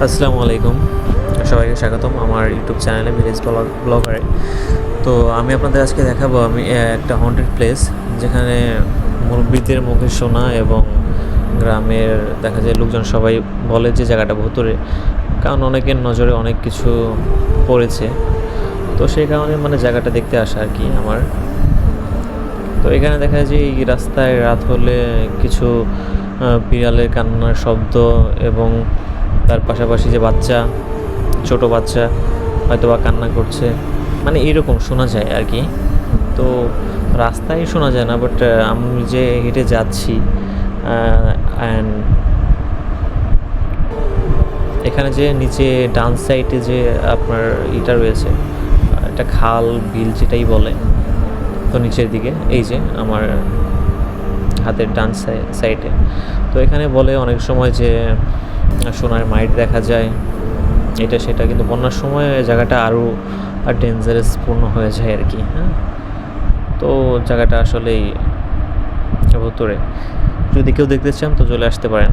আসসালামু আলাইকুম, সবাইকে স্বাগতম আমার ইউটিউব চ্যানেলে ভিলেজ ব্লগারে। তো আমি আপনাদের আজকে দেখাবো আমি একটা হন্টেড প্লেস, যেখানে মুরব্বীদের মুখে শোনা এবং গ্রামের দেখা যায় লোকজন সবাই বলে যে জায়গাটা ভুতুড়ে, কারণ অনেকের নজরে অনেক কিছু পড়েছে। তো সেই কারণে মানে জায়গাটা দেখতে আসা আর কি আমার। তো এখানে দেখা যায় যে এই রাস্তায় রাত হলে কিছু বিড়ালের কান্নার শব্দ এবং তার পাশাপাশি যে ছোট বাচ্চা হয়তো বা কান্না করছে, মানে এরকম শোনা যায় আর কি। তো রাস্তায় শোনা যায় না, বাট আমি যে হেঁটে যাচ্ছি অ্যান্ড এখানে যে নিচে ডান সাইডে যে আপনার ইটা রয়েছে, একটা খাল বিল যেটাই বলে, তো নিচের দিকে এই যে আমার হাতের ডান সাইডে, তো এখানে বলে অনেক সময় যে সোনার মাইট দেখা যায়, এটা সেটা, কিন্তু বন্যার সময় জায়গাটা আরও ডেঞ্জারাসপূর্ণ হয়ে যায় আর কি। হ্যাঁ, তো জায়গাটা আসলেই ভুতুড়ে। যদি কেউ দেখতে চান তো চলে আসতে পারেন।